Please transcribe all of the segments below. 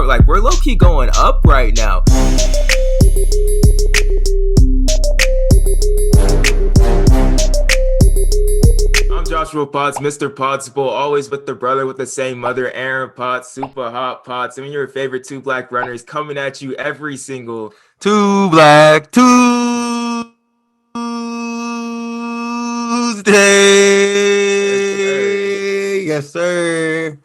more. Like, we're low-key going up right now. I'm Joshua Potts, Mr. Pottsable, always with the brother with the same mother, Aaron Potts, super hot Potts. I mean, your favorite two black runners coming at you every single Two Black Tuesday. yes, sir. Yes, sir.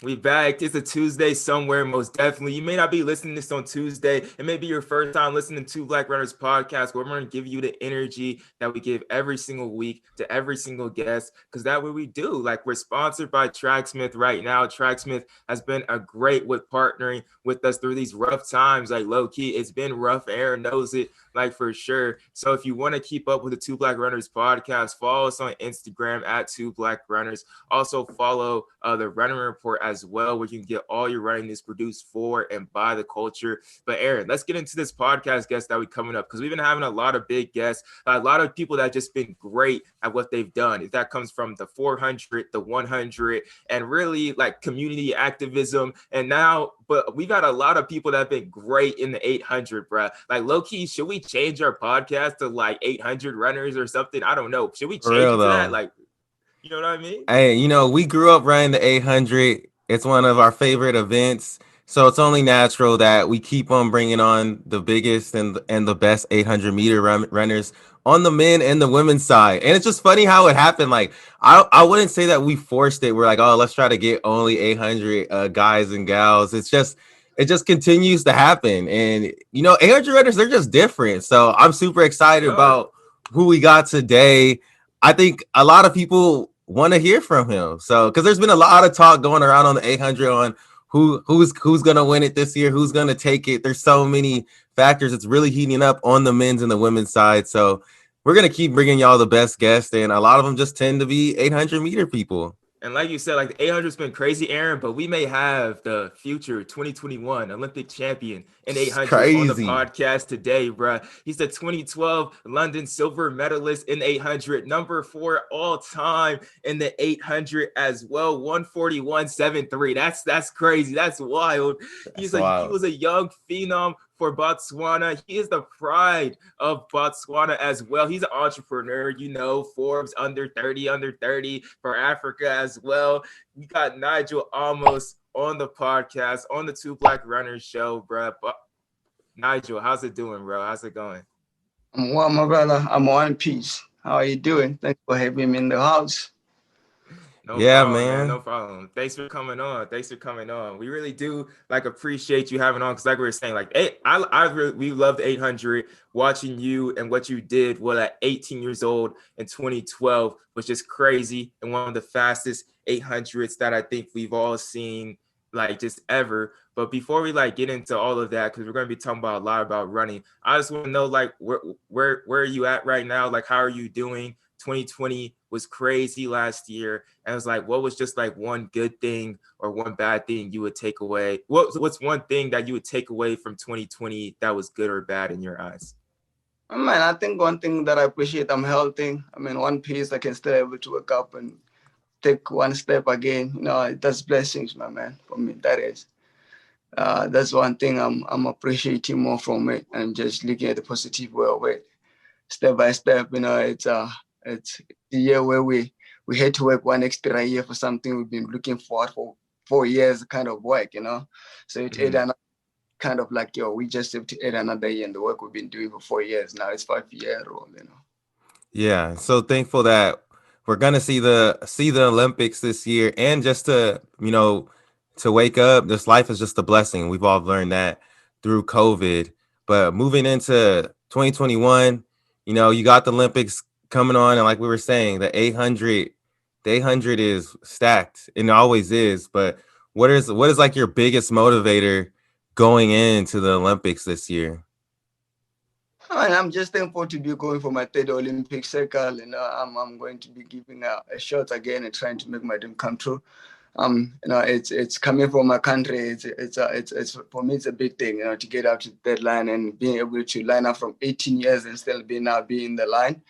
We back. It's a Tuesday somewhere, most definitely. You may not be listening to this on Tuesday. It may be your first time listening to Black Runners podcast, where we're going to give you the energy that we give every single week to every single guest, because that's what we do. Like, we're sponsored by Tracksmith right now. Tracksmith has been a great with partnering with us through these rough times. Like, low key, it's been rough. Aaron knows it, like, for sure. So if you want to keep up with the Two Black Runners podcast, follow us on Instagram at Two Black Runners. Also follow the Running Report as well, where you can get all your running news produced for and by the culture. But Aaron, let's get into this podcast guest that we coming up, because we've been having a lot of big guests, a lot of people that just been great at what they've done. If that comes from the 400, the 100, and really like community activism, and now, but we've got a lot of people that have been great in the 800, bruh. Like, low key, should we change our podcast to like 800 runners or something? I don't know. Should we For change real it to that? though. Like, you know what I mean? Hey, we grew up running the 800. It's one of our favorite events. So it's only natural that we keep on bringing on the biggest and the best 800-meter runners on the men and the women's side. And it's just funny how it happened. Like, I wouldn't say that we forced it. We're like, oh, let's try to get only 800 guys and gals. It just continues to happen. And 800 runners, they're just different. So I'm super excited They are. about who we got today. I think a lot of people want to hear from him. So, because there's been a lot of talk going around on the 800 on who's going to win it this year, who's going to take it. There's so many factors. It's really heating up on the men's and the women's side. So, we're going to keep bringing y'all the best guests, and a lot of them just tend to be 800-meter people. And like you said, like the 800's been crazy, Aaron, but we may have the future 2021 Olympic champion in It's 800 on the crazy. podcast today, bruh. He's the 2012 London silver medalist in 800, number 4 all time in the 800 as well, 141.73. That's crazy. That's wild. That's He wild. was a young phenom for Botswana. He is the pride of Botswana as well. He's an entrepreneur, Forbes under 30 for Africa as well. We got Nijel Amos on the podcast, on the Two Black Runners show, bro. Nijel, how's it doing, bro? How's it going? I'm well, my brother. I'm one piece. How are you doing? Thanks for having me in the house. No Yeah, problem, man. man. No problem. Thanks for coming on. We really do appreciate you having on, because like we were saying, like, hey, we loved 800. Watching you and what you did, at 18 years old in 2012 was just crazy, and one of the fastest 800s that I think we've all seen, like, just ever. But before we get into all of that, because we're going to be talking about a lot about running, I just want to know, like, where are you at right now? Like, how are you doing? 2020 was crazy last year, and it was like, what was just like one good thing or one bad thing you would take away? What's one thing that you would take away from 2020 that was good or bad in your eyes? Man, I think one thing that I appreciate, I'm healthy. I mean, one piece I can still able to wake up and take one step again. That's blessings, my man. For me, that is. That's one thing I'm appreciating more from it, and just looking at the positive way of it, step by step. It's the year where we had to work one extra year for something we've been looking for 4 years, kind of work. So it added another kind of like, we just have to add another year in the work we've been doing for 4 years. Now it's 5 year old. Yeah, so thankful that we're gonna see the Olympics this year, and just to wake up. This life is just a blessing. We've all learned that through COVID. But moving into 2021, you got the Olympics coming on, and like we were saying, the 800 is stacked, and it always is. But what is like your biggest motivator going into the Olympics this year? And I'm just thankful to be going for my third Olympic cycle. I'm going to be giving a shot again and trying to make my dream come true. It's coming from my country. It's for me, it's a big thing, to get out to the deadline and being able to line up from 18 years and still be in the line.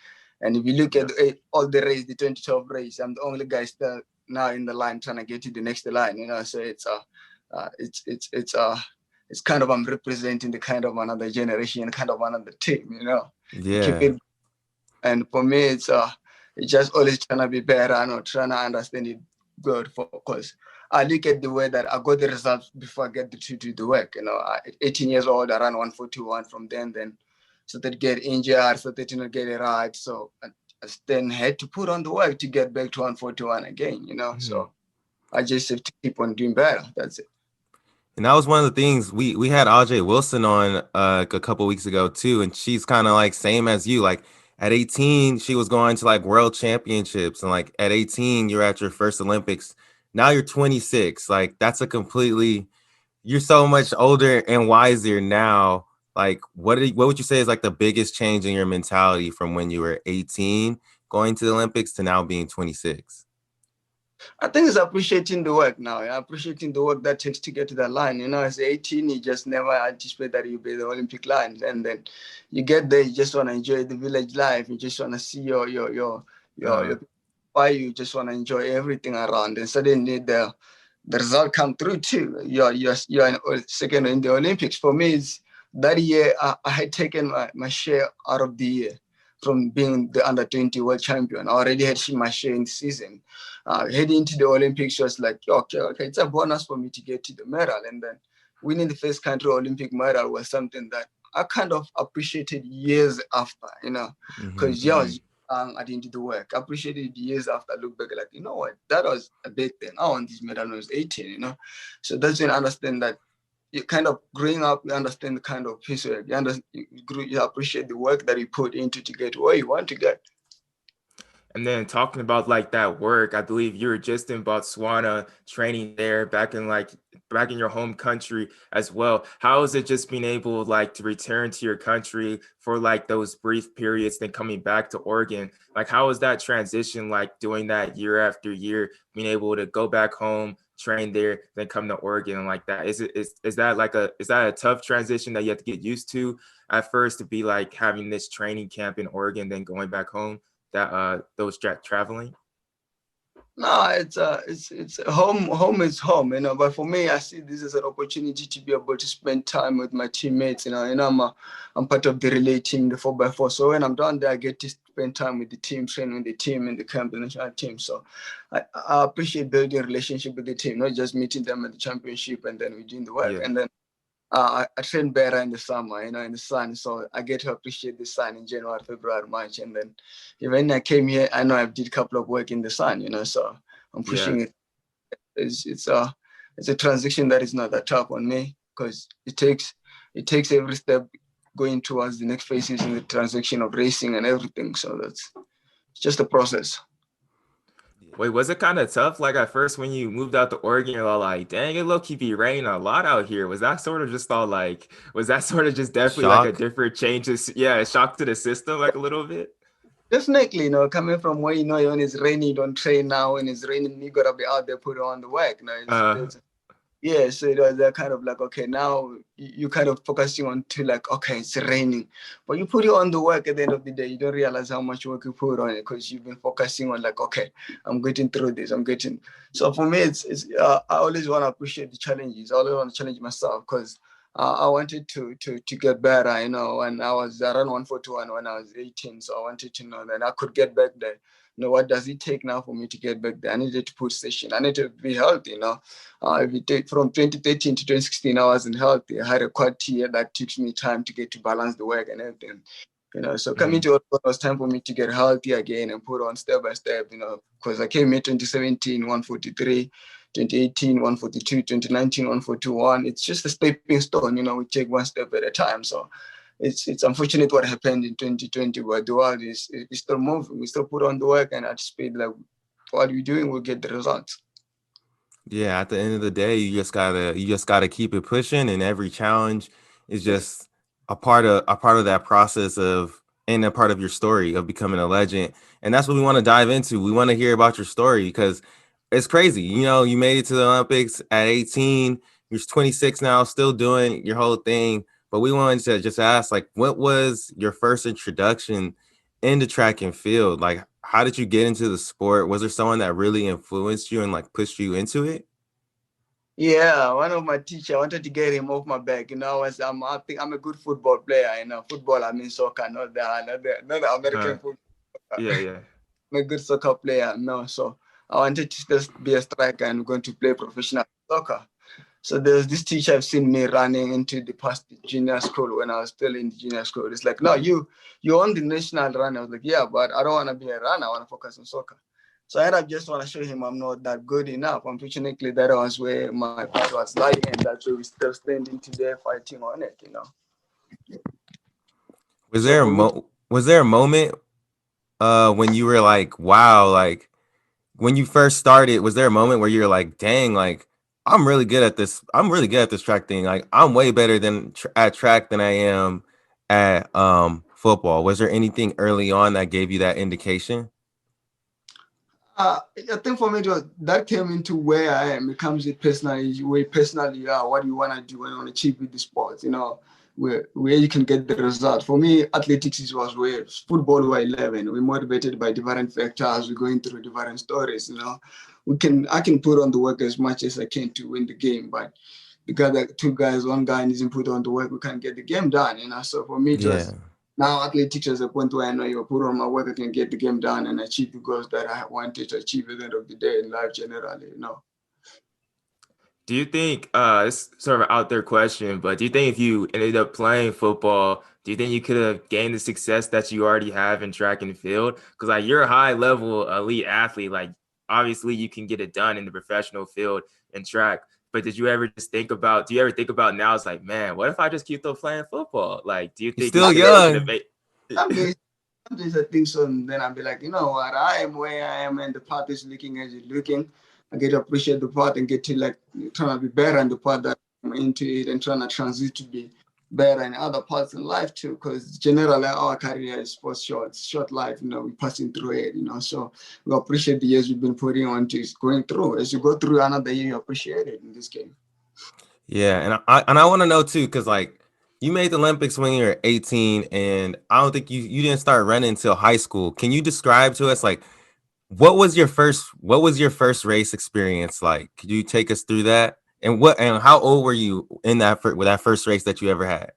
And if you look at all the race, the 2012 race, I'm the only guy still now in the line trying to get to the next line. So it's it's kind of I'm representing the kind of another generation, kind of another team, you know. Keep Yeah. it, and for me, it's just always trying to be better and trying to understand it good for because I look at the way that I got the results before I get to do the work. You know, 18 years old, I ran 141 from then started get injured, started to not get it right. So I then had to put on the work to get back to 141 again, you know. Mhm. So I just have to keep on doing better. That's it. And that was one of the things we had AJ Wilson on a couple weeks ago too, and she's kind of like same as you. Like at 18, she was going to like world championships, and like at 18, you're at your first Olympics. Now you're 26. Like that's a completely you're so much older and wiser now. Like what would you say is like the biggest change in your mentality from when you were 18 going to the Olympics to now being 26? I think it's appreciating the work now. Yeah? Appreciating the work that takes to get to that line. You know, as 18, you just never anticipate that you'll be the Olympic line. And then you get there, you just want to enjoy the village life. You just want to see your why you just want to enjoy everything around. And suddenly the result come through too. You're second in the Olympics. For me, it's that year I had taken my share out of the year from being the under 20 world champion. I already had my share in the season. Heading into the Olympics was like, okay, it's a bonus for me to get to the medal. And then winning the first country Olympic medal was something that I kind of appreciated years after, you know, Mm-hmm. because yeah, I didn't do the work. I appreciated years after. I look back like, you know what, that was a big thing. I won this medal when I was 18, you know. So that's when I understand that you kind of growing up, you understand the kind of piece work. You appreciate the work that you put into to get where you want to get. And then talking about like that work, I believe you were just in Botswana training there back in your home country as well. How is it just being able like to return to your country for like those brief periods, then coming back to Oregon? Like how is that transition like doing that year after year, being able to go back home, train there, then come to Oregon and like that? Is that like is that a tough transition that you have to get used to at first to be like having this training camp in Oregon, then going back home? That those traveling? No, it's home. Home is home, you know. But for me, I see this as an opportunity to be able to spend time with my teammates. I'm part of the relay team, the 4x4. So when I'm down there, I get to spend time with the team, training with the team in the camp, the national team. So I appreciate building a relationship with the team, not just meeting them at the championship and then we're doing the work. Yeah. And then I train better in the summer, you know, in the sun. So I get to appreciate the sun in January, February, March. And then when I came here, I know I did a couple of work in the sun, you know, so I'm Yeah. pushing it. It's a transition that is not that tough on me because it takes every step going towards the next phases in the transition of racing and everything. So that's just a process. Wait, was it kind of tough? Like at first when you moved out to Oregon, you're all like, dang, it low-key be raining a lot out here. Was that sort of just all like, was that sort of just definitely like a Shock. different change? Yeah, a shock to the system, like a little bit? Definitely, you know, coming from where you know when it's raining, you don't train now. When it's raining, you gotta be out there put on the work. You know, Uh, yeah, so it was that kind of like, okay, now you kind of focusing on to like, okay, it's raining, but you put it on the work at the end of the day, you don't realize how much work you put on it because you've been focusing on like, okay, I'm getting through this, so for me, I always want to appreciate the challenges. I always want to challenge myself because I wanted to get better, you know, when I was around 141 when I was 18, so I wanted to know that I could get back there. You know, what does it take now for me to get back there? I needed to put session. I needed to be healthy, you know. If you take from 2013 to 2016, I wasn't healthy. I had a quad year that took me time to get to balance the work and everything. You know, so coming mhm. to Oregon, it was time for me to get healthy again and put on step by step, you know, because I came in 2017, 143, 2018, 142, 2019, 141. It's just a stepping stone, you know, we take one step at a time. So it's unfortunate what happened in 2020, but the world is still moving. We still put on the work and at speed, like what we're doing, we'll get the results. Yeah, at the end of the day, you just gotta keep it pushing, and every challenge is just a part of that process of and a part of your story of becoming a legend. And that's what we want to dive into. We want to hear about your story because it's crazy. You know, you made it to the Olympics at 18. You're 26 now, still doing your whole thing. But we wanted to just ask, like, what was your first introduction into track and field? Like, how did you get into the sport? Was there someone that really influenced you and like pushed you into it? Yeah, one of my teacher wanted to get him off my back. You know, I think I'm a good football player. You know, football, I mean soccer, not the American football. Yeah, yeah. I'm a good soccer player. No, so I wanted to just be a striker and going to play professional soccer. So there's this teacher I've seen me running into the past junior school when I was still in junior school. It's like, no, you're on the national run. I was like, yeah, but I don't want to be a runner. I want to focus on soccer. So I just want to show him I'm not that good enough. Unfortunately, that was where my path was lying, and that's where we're still standing today fighting on it, you know. Was So there for me, was there a moment when you were like, wow, like when you first started, was there a moment where you were like, dang, like I'm really good at this. I'm really good at this track thing. Like I'm way better than at track than I am at football. Was there anything early on that gave you that indication? I think for me, that came into where I am. It comes with personally, where personally you are, what you want to do, what you want to achieve with the sport, you know, where you can get the result. For me, athletics was where football were 11. We're motivated by different factors. We're going through different stories, you know. I can put on the work as much as I can to win the game, but two guys, one guy needs to put on the work, we can't get the game done, you know. So for me, it Yeah. was now athletics is a point where I know you put on my work, I can get the game done and achieve the goals that I wanted to achieve at the end of the day in life generally, you know. Do you think it's sort of an out there question, but do you think if you ended up playing football, do you think you could have gained the success that you already have in track and field? Because like you're a high level elite athlete, like obviously you can get it done in the professional field and track. But did you ever just think about? Do you ever think about now? It's like, man, what if I just keep on playing football? Like, do you You're think you still could have young. made? Some days, some days I think so, and then I'll be like, you know what, I am where I am, and the path is looking as it's looking. I get to appreciate the path and get to like trying to be better in the path that I'm into it and trying to transit to be better in other parts in life too. Because generally our career is for short life, you know, we're passing through it, you know. So we appreciate the years we've been putting on to going through. As you go through another year, you appreciate it in this game. Yeah, and I want to know too, because like you made the Olympics when you were 18, and I don't think you didn't start running until high school. Can you describe to us like what was your first race experience like? Could you take us through that? And how old were you in with that first race that you ever had?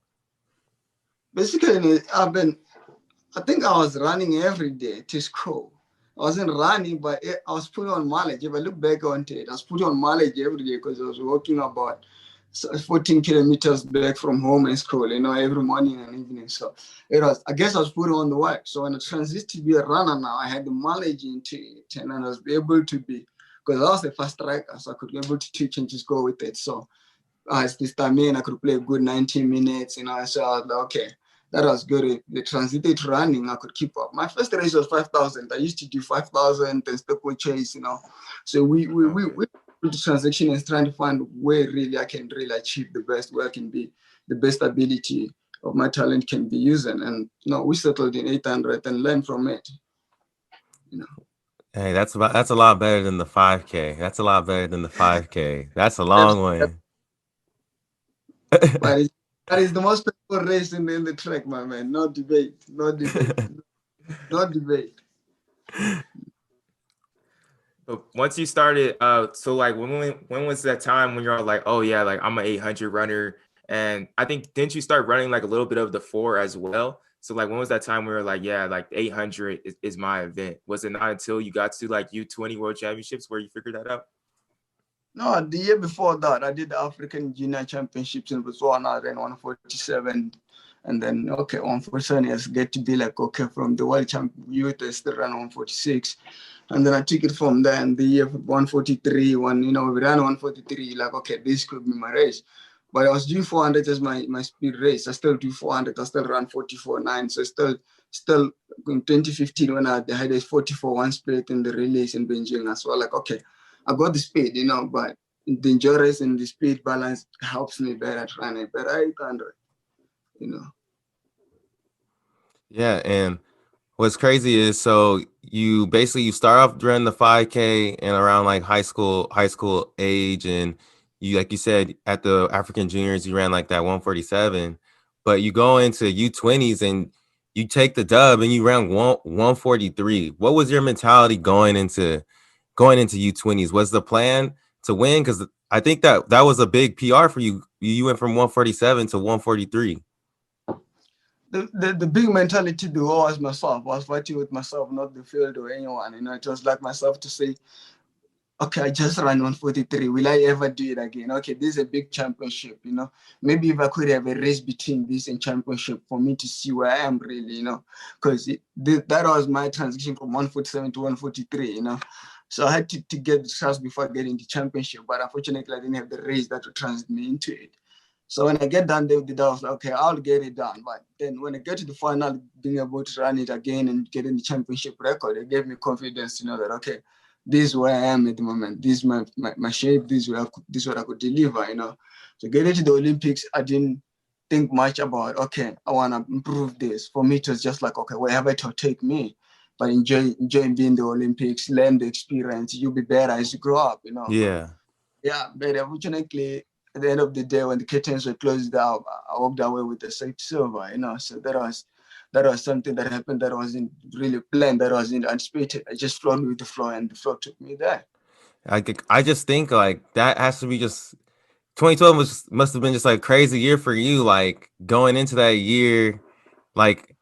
Basically, I think I was running every day to school. I wasn't running, but I was putting on mileage. If I look back on it, I was putting on mileage every day because I was walking about 14 kilometers back from home and school, you know, every morning and evening. So I guess I was putting on the work. So when I transitioned to be a runner now, I had the mileage into it and I was able to be, because I was a fast striker, so I could be able to teach and just go with it. So as this time in, I could play a good 90 minutes, you know. So I was like, okay, that was good. The transited running, I could keep up. My first race was 5,000. I used to do 5,000 and steeple chase, you know. So Okay. we the transaction is trying to find where really I can really achieve the best, where I can be the best ability of my talent can be using. And you know, we settled in 800 and learned from it. You know, Hey, that's a lot better than the 5K. That's a lot better than the 5K. That's a that's, long one. but that is the most painful race in the track, my man. No debate, no debate, no debate. But once you started, so like when was that time when you're all like, oh yeah, like I'm an 800 runner, and I think didn't you start running like a little bit of the 4 as well? So like when was that time where you're like, yeah, like 800 is my event? Was it not until you got to like U20 World Championships where you figured that out? No, the year before that, I did the African Junior Championships in Botswana, ran 147. And then, okay, 147 is get to be like, okay, from the World Champ Youth, I still ran 146. And then I took it from there, and the year 143, we ran 143, like, okay, this could be my race. But I was doing 400 as my speed race. I still do 400. I still run 44.9. So still in 2015 when I had a 44.1 split in the release in Beijing as well, like, okay, I got the speed, you know, but the endurance and the speed balance helps me better at running. But I can't, you know. Yeah, and what's crazy is so you start off during the 5K and around like high school age, and you like you said at the African juniors you ran like that 147, but you go into U20s and you take the dub and you ran 143. What was your mentality going into U20s? Was the plan to win? Because I think that was a big PR for you. You went from 147 to 143. The big mentality to was myself. I was fighting with myself, not the field or anyone. It was like myself to say, okay, I just ran 143. Will I ever do it again? Okay, this is a big championship, Maybe if I could have a race between this and championship for me to see where I am really, because that was my transition from 147 to 143, So I had to get the trust before getting the championship, but unfortunately I didn't have the race that would transit me into it. So when I get done there with the I was like, okay, I'll get it done. But then when I get to the final, being able to run it again and getting the championship record, it gave me confidence to know that, okay, this is where I am at the moment. This is my shape. This is what I could deliver, So getting to the Olympics, I didn't think much about, okay, I want to improve this. For me, it was just like, okay, wherever it will take me, but enjoy being in the Olympics, learn the experience. You'll be better as you grow up, Yeah. Yeah, but unfortunately, at the end of the day, when the curtains were closed down, I walked away with a safe silver, So that was something that happened that wasn't really planned, that wasn't anticipated. I just flowed with the flow, and the flow took me there. I just think like that has to be just 2012 must have been just like a crazy year for you, like going into that year, like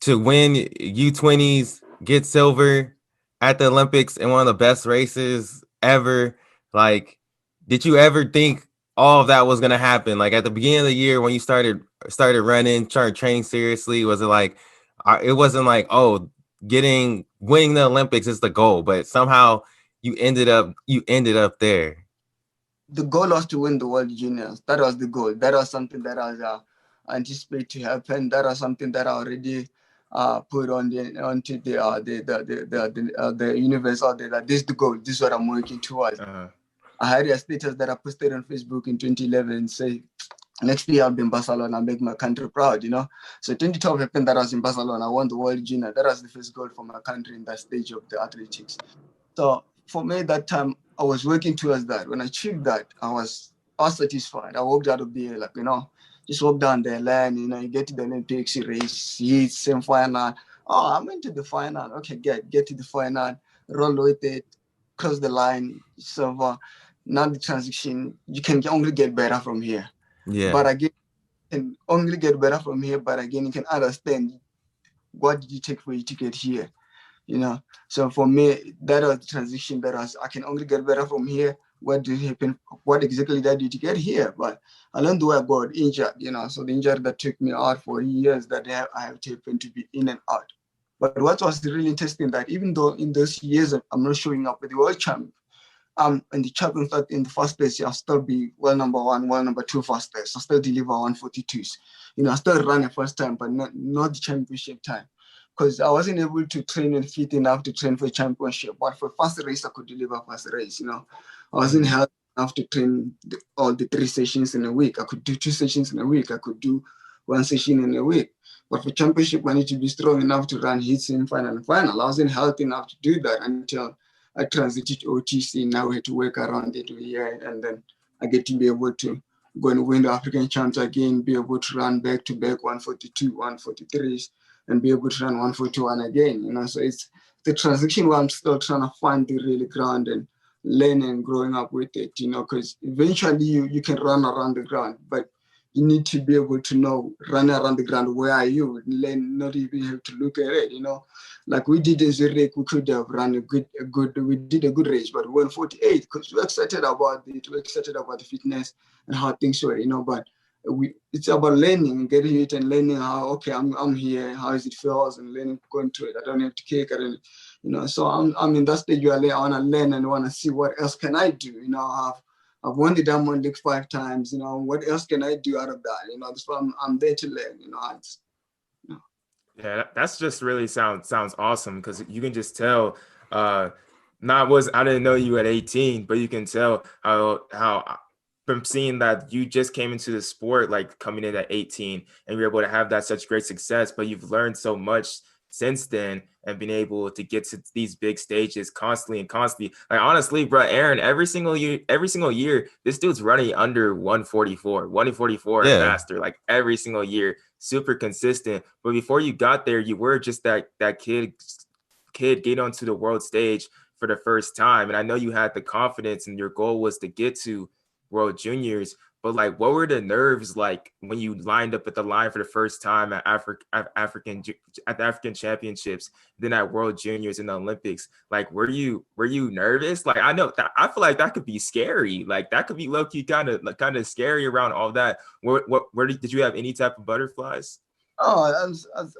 to win U20s, get silver at the Olympics in one of the best races ever. Like, did you ever think all of that was gonna happen? Like at the beginning of the year when you started running, started training seriously, was it like it wasn't like, oh, winning the Olympics is the goal, but somehow you ended up there. The goal was to win the World Juniors. That was the goal. That was something that I was anticipated to happen. That was something that I already put onto the universe out there. That this is the goal. This is what I'm working towards. I had a status that I posted on Facebook in 2011 say, next year I'll be in Barcelona and make my country proud, So 2012 happened that I was in Barcelona. I won the World Junior. That was the first goal for my country in that stage of the athletics. So for me, that time I was working towards that. When I achieved that, I was satisfied. I walked out of there, like, just walk down there, learn, you get to the Olympics, you race, heat, same final. Oh, I'm into the final. Okay, get to the final, roll with it, cross the line. So now the transition, you can only get better from here. Yeah. But again, you can only get better from here. But again, you can understand what did you take for you to get here. So for me, that was the transition that I can only get better from here. What did happen? What exactly did I do to get here? But along the way, I got injured, so the injury that took me out for years that I have taken to be in and out. But what was really interesting that even though in those years I'm not showing up with the world champ, in the champions that in the first place, I'll still be world number one, world number two fastest. I still deliver 142s. I still run a first time, but not the championship time. Because I wasn't able to train and fit enough to train for a championship. But for first race, I could deliver first race, I wasn't healthy enough to train all the 3 sessions in a week. I could do 2 sessions in a week. I could do 1 session in a week. But for championship, I need to be strong enough to run hits in final and final. I wasn't healthy enough to do that until I transited to OTC. Now I had to work around it here, and then I get to be able to go and win the African champs again, be able to run back-to-back 142, 143s, and be able to run 141 again. So it's the transition where I'm still trying to find the real ground and learn and growing up with it, because eventually you can run around the ground, but you need to be able to know, run around the ground, where are you? Learn, not even have to look at it, Like we did in Zurich, we could have run we did a good race, but we went 48 because we're excited about it, we're excited about the fitness and how things were, but it's about learning, getting it and learning how, okay, I'm here, how does it feels, and learning, going through it. I don't have to kick, I don't, so I'm in that stage where I want to learn and want to see what else can I do, I've won the Diamond League 5 times. What else can I do out of that? That's why I'm there to learn. Yeah, that's just really sounds awesome because you can just tell. I didn't know you at 18, but you can tell how from seeing that you just came into the sport like coming in at 18 and you're able to have that such great success, but you've learned so much since then and been able to get to these big stages constantly. Like honestly, bro, Aaron, every single year, this dude's running under 144 or faster, like every single year, super consistent. But before you got there, you were just that kid getting onto the world stage for the first time. And I know you had the confidence and your goal was to get to World Juniors. But like, what were the nerves like when you lined up at the line for the first time at African at the African Championships, then at World Juniors and the Olympics? Like, were you nervous? Like, I know that I feel like that could be scary. Like, that could be low key kind of scary around all that. Where did you have any type of butterflies? Oh,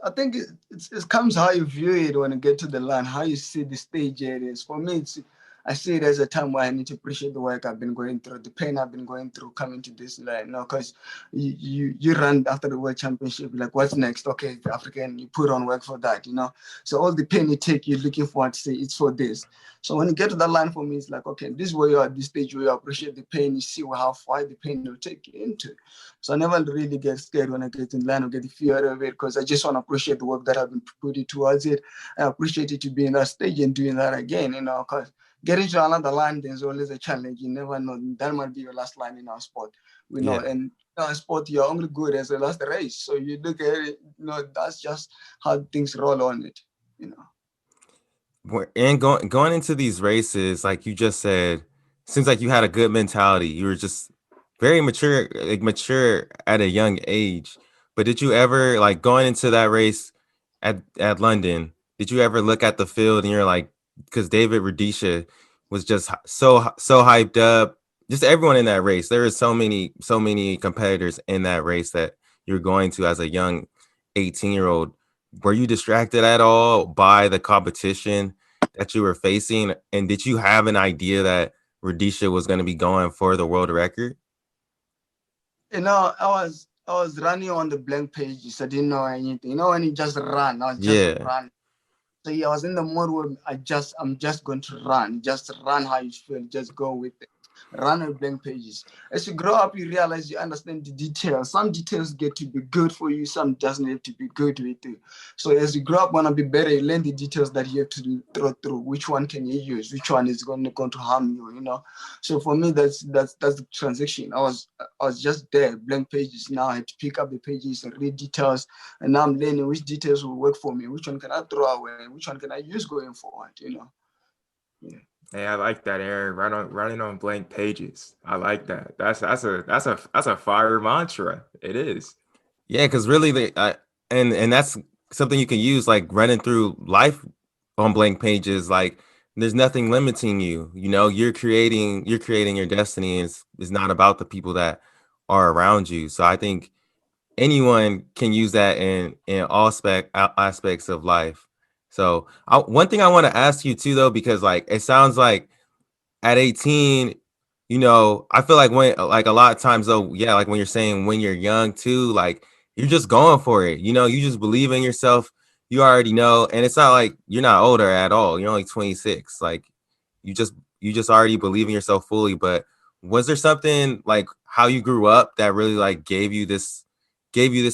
I think it comes how you view it when you get to the line, how you see the stage it is. For me, I see it as a time where I need to appreciate the work I've been going through, the pain I've been going through coming to this line. You know, because you run after the World Championship, like what's next? Okay, the African, you put on work for that, you know. So all the pain you take, you're looking forward to say it's for this. So when you get to that line for me, it's like, okay, this is where you are at this stage where you appreciate the pain, you see how far the pain will take you into. So I never really get scared when I get in line or get the fear of it because I just want to appreciate the work that I've been putting towards it. I appreciate it to be in that stage and doing that again, you know, because getting to another line, there's always a challenge. You never know. That might be your last line in our sport. We know. Yeah. And in our sport, you're only good as the last race. So you look at it, you know, that's just how things roll on it, you know. And going into these races, like you just said, seems like you had a good mentality. You were just very mature, like mature at a young age. But did you ever like going into that race at London? Did you ever look at the field and you're like, because David Rudisha was just so hyped up. Just everyone in that race. There were so many competitors in that race that you're going to as a young 18-year-old. Were you distracted at all by the competition that you were facing? And did you have an idea that Rudisha was going to be going for the world record? You know, I was running on the blank pages. I didn't know anything. You know, when you just run, I was just Yeah. run. So yeah, I was in the mode where I'm just going to run. Just run how you feel. Just go with it. Run on blank pages. As you grow up, you realize you understand the details. Some details get to be good for you. Some doesn't have to be good with you. So as you grow up, want to be better, you learn the details that you have to throw. Which one can you use? Which one is going to harm you? You know. So for me, that's the transition. I was just there, blank pages. Now I had to pick up the pages and read details, and now I'm learning which details will work for me. Which one can I throw away? Which one can I use going forward? You know. Yeah. Hey, I like that, Aaron. Running on blank pages. I like that. That's a fire mantra. It is. Yeah, because really, and that's something you can use like running through life on blank pages. Like there's nothing limiting you. You know, you're creating your destiny. Is not about the people that are around you. So I think anyone can use that in all aspects of life. So one thing I want to ask you too, though, because like it sounds like at 18, I feel like when like a lot of times though, yeah, like when you're saying when you're young too, like you're just going for it. You just believe in yourself. You already know, and it's not like you're not older at all. You're only 26. Like you just you just already believe in yourself fully. But was there something like how you grew up that really like gave you this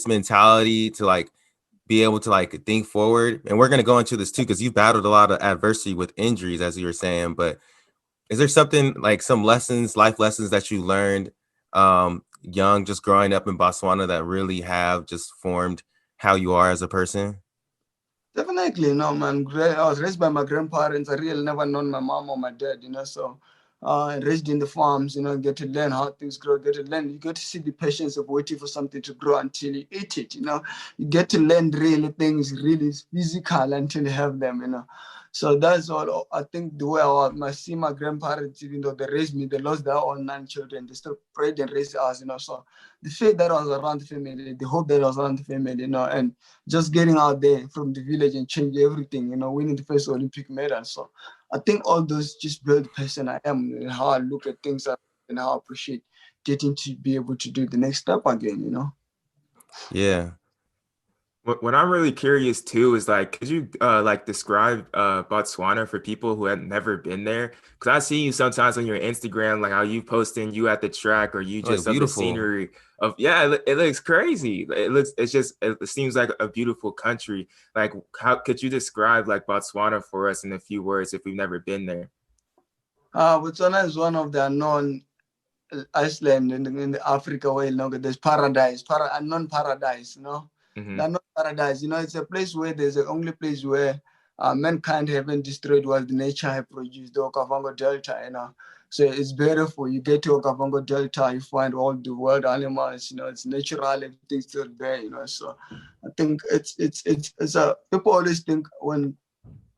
mentality to like be able to like think forward? And we're gonna go into this too because you've battled a lot of adversity with injuries, as you were saying. But is there something like some life lessons that you learned young, just growing up in Botswana that really have just formed how you are as a person? Definitely, no, man. I was raised by my grandparents. I really never known my mom or my dad, you know. So, raised in the farms, you know, get to learn how things grow. Get to learn. You get to see the patience of waiting for something to grow until you eat it. You know, you get to learn really things, really physical until you have them. You know, so that's all. I think the way I see my grandparents, even though they raised me, they lost their own 9 children. They still prayed and raised us. You know, so the faith that was around the family, the hope that was around the family, you know, and just getting out there from the village and change everything, you know, winning the first Olympic medal. So I think all those just build the person I am and how I look at things and how I appreciate getting to be able to do the next step again, you know. Yeah. What I'm really curious too is like, could you like describe Botswana for people who have never been there? Because I see you sometimes on your Instagram, like how you posting you at the track or you Oh, just of the beautiful. scenery of it looks crazy. It seems like a beautiful country. Like how could you describe like Botswana for us in a few words if we've never been there? Botswana is one of the unknown Iceland in the Africa where, you know, there's paradise, unknown paradise, you know. Hmm. The unknown paradise, you know, it's a place where there's the only place where mankind haven't destroyed what the nature have produced, the Okavango Delta, you know. So it's beautiful. You get to Okavango Delta, you find all the wild animals, it's natural, everything's still there, So I think it's a people always think when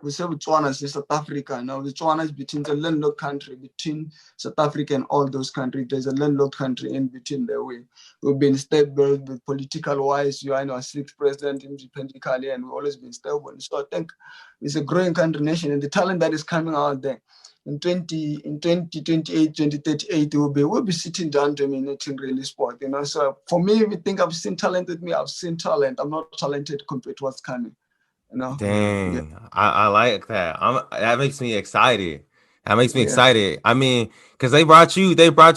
we say Botswana is South Africa. Now Botswana is between the landlocked country, between South Africa and all those countries. There's a landlocked country in between there. We've been stable with political wise. You are our sixth president independently, and we've always been stable. So I think it's a growing country nation, and the talent that is coming out there. In 2028, 2038, we'll be sitting down dominating really sport. So for me, if you think I've seen talent with me, I've seen talent. I'm not talented compared to what's coming. Dang, Yeah. I like that. That makes me excited. That makes me Yeah. excited. I mean, because they brought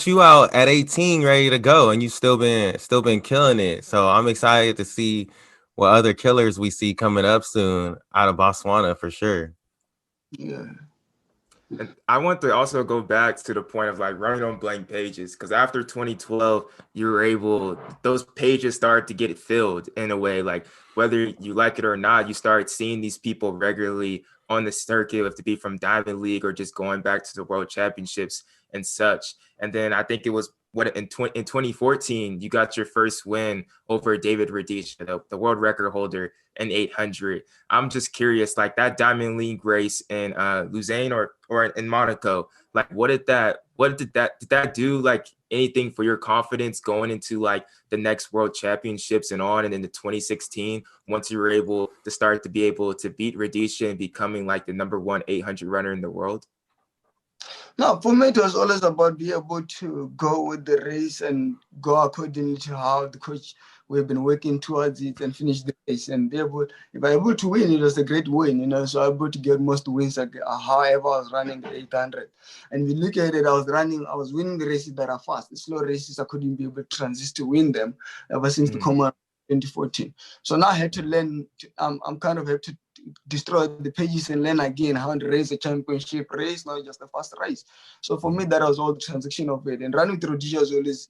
you out at 18, ready to go, and you still been killing it. So I'm excited to see what other killers we see coming up soon out of Botswana for sure. Yeah. And I want to also go back to the point of like running on blank pages, because after 2012, you were able, those pages started to get filled in a way, like whether you like it or not, you start seeing these people regularly on the circuit, if to be from Diamond League or just going back to the World Championships and such. And then I think it was in 2014, you got your first win over David Rudisha, the world record holder in 800. I'm just curious, like that Diamond League race in Lausanne or in Monaco, like did that do like anything for your confidence going into like the next World Championships and on, and in the 2016, once you were able to start to be able to beat Rudisha and becoming like the number 1 800 runner in the world? No, for me, it was always about being able to go with the race and go according to how the coach we've been working towards it and finish the race and be able, if I'm able to win, it was a great win, so I'm able to get most wins, however I was running the 800. And we look at it, I was winning the races that are fast. The slow races, I couldn't be able to transit to win them ever since the common 2014. So now I had to learn, I'm kind of have to destroy the pages and learn again how to race a championship race, not just a fast race. So for me, that was all the transaction of it. And running through DJ is always,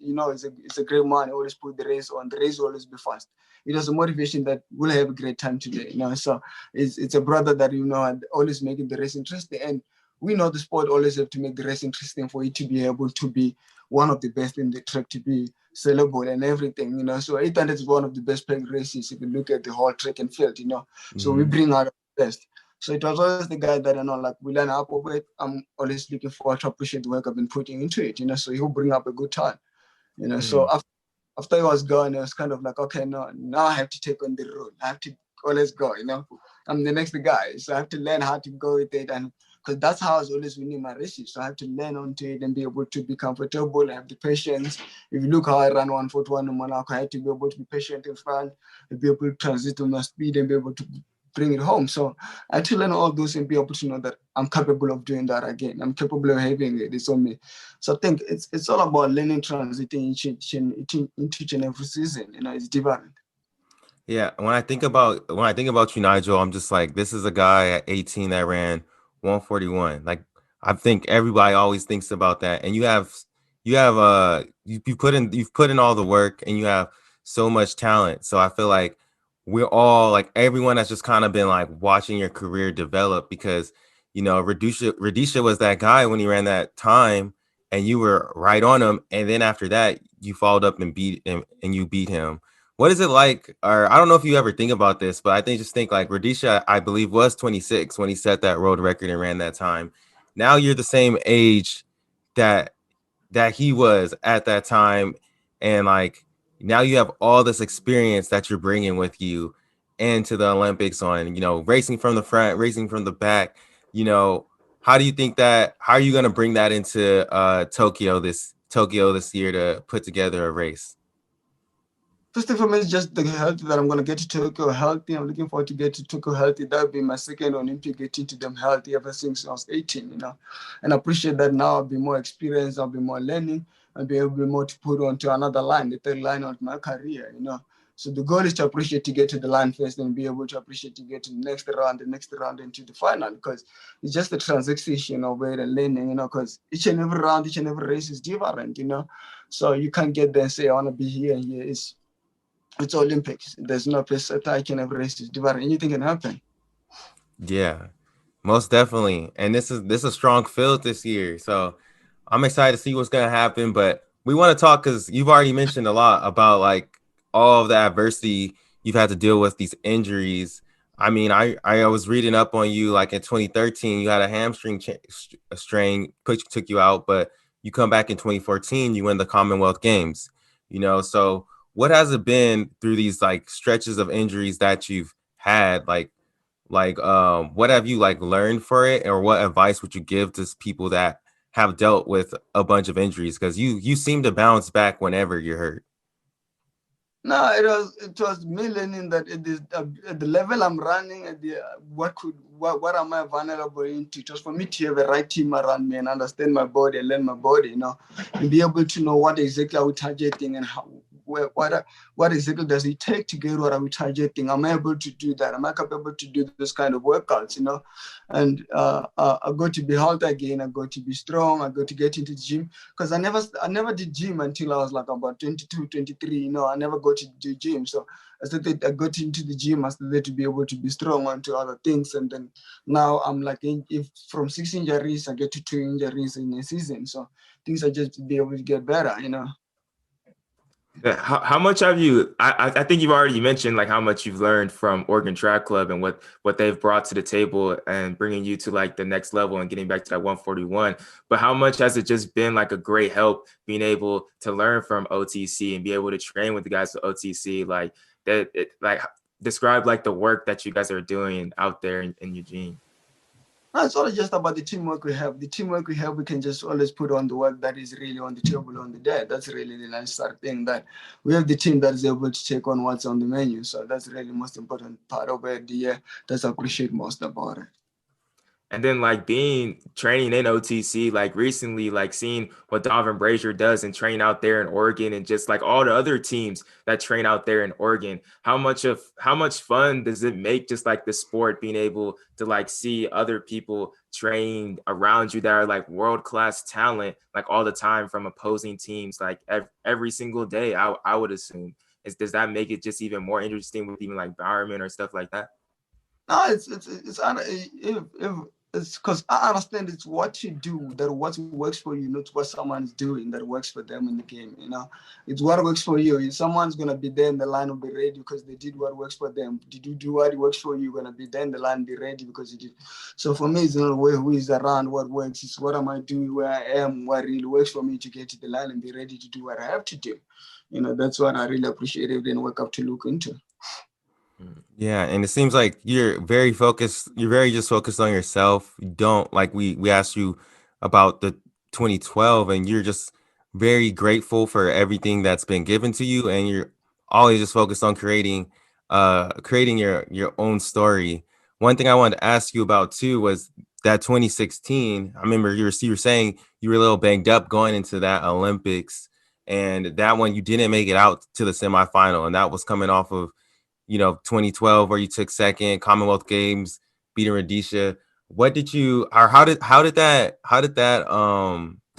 it's a great man. Always put the race on. The race will always be fast. It was a motivation that we'll have a great time today. So it's a brother that and always making the race interesting. And we know the sport always have to make the race interesting for it to be able to be one of the best in the track, to be sellable and everything, So 800 is one of the best paying races if you look at the whole track and field, So we bring out the best. So it was always the guy that like we learn up of it. I'm always looking forward to appreciate the work I've been putting into it, So he'll bring up a good time, So after he was gone, it was kind of like, okay, no, now I have to take on the role. I have to always go, I'm the next guy, so I have to learn how to go with it, and because that's how I was always winning my races. So I have to learn onto it and be able to be comfortable, have the patience. If you look how I ran 141 in Monaco, I had to be able to be patient in front, and be able to transit on my speed and be able to bring it home. So I had to learn all those and be able to know that I'm capable of doing that again. I'm capable of having it. It's on me. So I think it's all about learning, transiting into each and every season. It's different. Yeah, when I think about you, Nigel, I'm just like, this is a guy at 18 that ran 141. Like, I think everybody always thinks about that. And you've put in all the work, and you have so much talent. So I feel like we're all like, everyone has just kind of been like watching your career develop, because Rudisha was that guy when he ran that time, and you were right on him. And then after that, you followed up and beat him, and you beat him. What is it like? Or I don't know if you ever think about this, but just think like Rudisha, I believe, was 26 when he set that world record and ran that time. Now you're the same age that he was at that time, and like now you have all this experience that you're bringing with you into the Olympics on, racing from the front, racing from the back. How do you think that? How are you going to bring that into Tokyo this year to put together a race? First thing for me is just the health that I'm going to get to Tokyo healthy. I'm looking forward to get to Tokyo healthy. That would be my second Olympic, getting to them healthy ever since I was 18, And I appreciate that now I'll be more experienced, I'll be more learning, I'll be able more to put on to another line, the third line of my career, So the goal is to appreciate to get to the line first and be able to appreciate to get to the next round, into the final, because it's just the transition of it and learning, because each and every round, each and every race is different, So you can't get there and say, I want to be here and here. It's Olympics. There's no place that I can ever race. It's different. Anything can happen. Yeah, most definitely. And this is a strong field this year. So I'm excited to see what's gonna happen, but we want to talk because you've already mentioned a lot about like all of the adversity you've had to deal with, these injuries. I mean, I was reading up on you like in 2013, you had a hamstring a strain, took you out, but you come back in 2014, you win the Commonwealth Games. So what has it been through these like stretches of injuries that you've had? What have you like learned for it, or what advice would you give to people that have dealt with a bunch of injuries? Because you seem to bounce back whenever you're hurt. No, it was me learning that at the level I'm running, at the what am I vulnerable into? It was for me to have a right team around me and understand my body and learn my body, and be able to know what exactly are we targeting and how what exactly does it take to get what are we targeting? Am I able to do that? Am I capable to do this kind of workouts? And I got to be healthy again. I got to be strong. I got to get into the gym because I never did gym until I was like about 22, 23. I never got to do gym. So I got into the gym. I started to be able to be strong onto other things. And then now I'm like, if from 6 injuries, I get to 2 injuries in a season. So things are just to be able to get better, Yeah, how much have you? I think you've already mentioned like how much you've learned from Oregon Track Club and what they've brought to the table and bringing you to like the next level and getting back to that 141. But how much has it just been like a great help being able to learn from OTC and be able to train with the guys at OTC like that? Describe like the work that you guys are doing out there in Eugene. No, it's all just about the teamwork we have. The teamwork we have, we can just always put on the work that is really on the table on the day. That's really the nice thing, that we have the team that is able to take on what's on the menu. So that's really the most important part of it. That's I appreciate most about it. And then like being training in OTC, like recently, like seeing what Donovan Brazier does and train out there in Oregon and just like all the other teams that train out there in Oregon, how much fun does it make just like the sport being able to like see other people train around you that are like world-class talent, like all the time from opposing teams, like every single day, I would assume. Does that make it just even more interesting with even like Bowerman or stuff like that? No, it's because I understand it's what you do, that what works for you, not what someone's doing that works for them in the game. It's what works for you. If someone's gonna be there in the line will be ready because they did what works for them. Did you do what works for you? You're gonna be there in the line, be ready because you did. So for me, it's not who is around what works. It's what am I doing, where I am, what really works for me to get to the line and be ready to do what I have to do. That's what I really appreciate every day and wake up to look into. Yeah, and it seems like you're very focused. You're very just focused on yourself. You don't like we asked you about the 2012, and you're just very grateful for everything that's been given to you, and you're always just focused on creating your own story. One thing I wanted to ask you about too was that 2016. I remember you were saying you were a little banged up going into that Olympics, and that one you didn't make it out to the semifinal, and that was coming off of 2012, where you took second, Commonwealth Games, beating Rhodesia. What did you, or how did that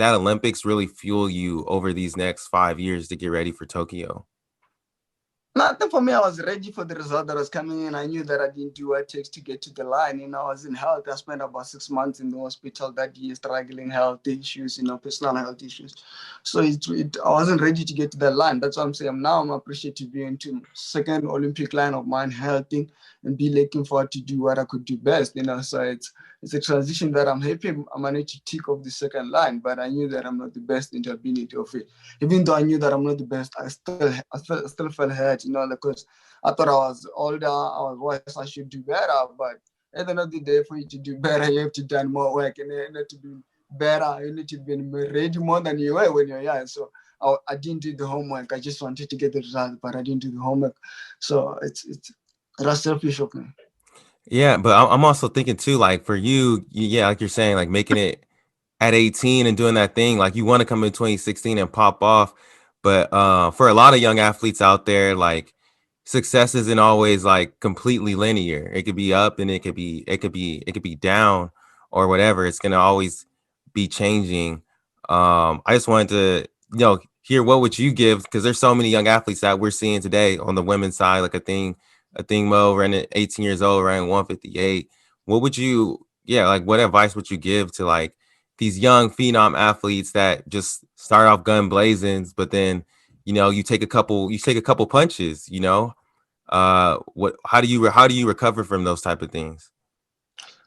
Olympics really fuel you over these next 5 years to get ready for Tokyo? Nothing for me. I was ready for the result that was coming in. I knew that I didn't do what it takes to get to the line. I was in health. I spent about 6 months in the hospital that year, struggling health issues, personal health issues. So I wasn't ready to get to the line. That's what I'm saying. Now I'm appreciative being to second Olympic line of mine, healthy, and be looking forward to do what I could do best. So it's a transition that I'm happy I managed to tick off the second line, but I knew that I'm not the best in the ability of it. Even though I knew that I'm not the best, I still felt hurt, because I thought I was older, I was worse, I should do better. But at the end of the day, for you to do better, you have to do more work, and you need to be better. You need to be ready more than you were when you're young. So I didn't do the homework. I just wanted to get the result, but I didn't do the homework. So that's selfish of me. Yeah, but I'm also thinking too, like for you, yeah, like you're saying, like making it at 18 and doing that thing, like you want to come in 2016 and pop off. But for a lot of young athletes out there, like success isn't always like completely linear. It could be up and it could be down or whatever. It's gonna always be changing. I just wanted to, hear what would you give, because there's so many young athletes that we're seeing today on the women's side, like a thing Mo running 18 years old, running 158. What would you, like what advice would you give to like these young phenom athletes that just start off gun blazing, but then, you know, you take a couple punches, you know. How do you recover from those type of things?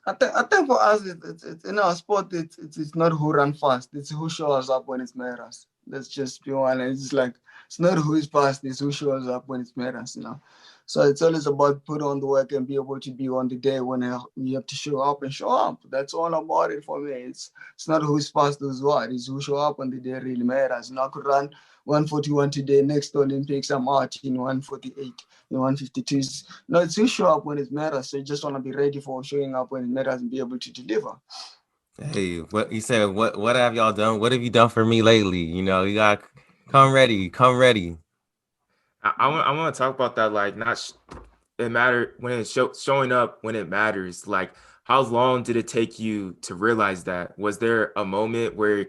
I think for us, it's in our sport, it's not who run fast, it's who shows up when it matters. Let's just be honest. It's like, it's not who is fast, it's who shows up when it matters, you know. So it's always about put on the work and be able to be on the day when you have to show up and show up. That's all about it for me. It's not who's fast, who's what. It's who show up on the day really matters. And I could run 141 today. Next Olympics, I'm out in 148, in 152s. No, it's who show up when it matters. So you just want to be ready for showing up when it matters and be able to deliver. Hey, what you said? What have y'all done? What have you done for me lately? You know, you got come ready, come ready. I want to talk about that. Like, it matter when it's showing up when it matters. Like, how long did it take you to realize that? Was there a moment where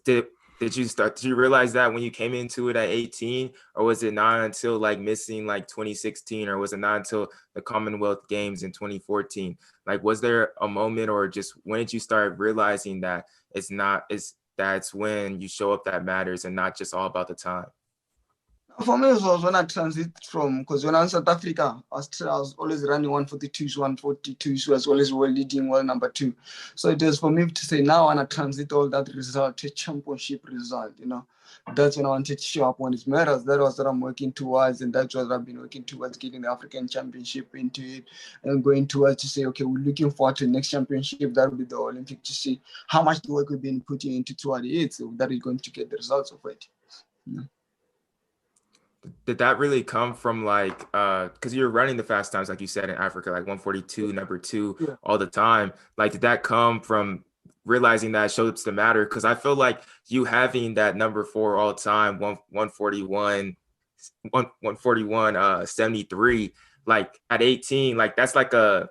did you realize that when you came into it at 18, or was it not until like missing like 2016, or was it not until the Commonwealth Games in 2014? Like, was there a moment, or just when did you start realizing that that's when you show up that matters and not just all about the time? For me, it was when I transit from, because when I was in South Africa, I was always running 142s, 142s, as well as world leading, world number 2. So it was for me to say, now I want to transit all that result to a championship result, you know. That's when I wanted to show up when it matters. That was what I'm working towards, and that's what I've been working towards, getting the African Championship into it, and going towards to say, okay, we're looking forward to the next championship. That will be the Olympic, to see how much the work we've been putting into toward it, so that we're going to get the results of it. You know? Did that really come from like because you're running the fast times, like you said, in Africa, like 142 number 2 Yeah. all the time? Like, did that come from realizing that shows the matter? Because I feel like you having that number 4 all time, 141 73, like at 18, like that's a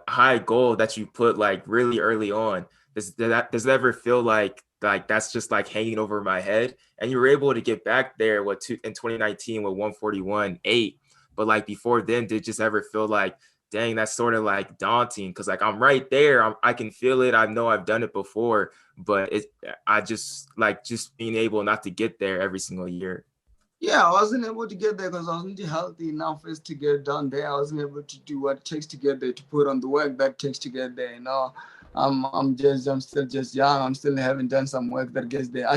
high goal that you put like really early on. Does it ever feel like that's just like hanging over my head? And you were able to get back there in 2019 with 141.8, but like before then, did it just ever feel like, dang, that's sort of like daunting? Because like I'm right there, I can feel it. I know I've done it before, but I just like just being able not to get there every single year. Yeah, I wasn't able to get there because I wasn't healthy enough as to get down there. I wasn't able to do what it takes to get there, to put on the work that takes to get there. You know, I'm still just young. I'm still haven't done some work that gets there.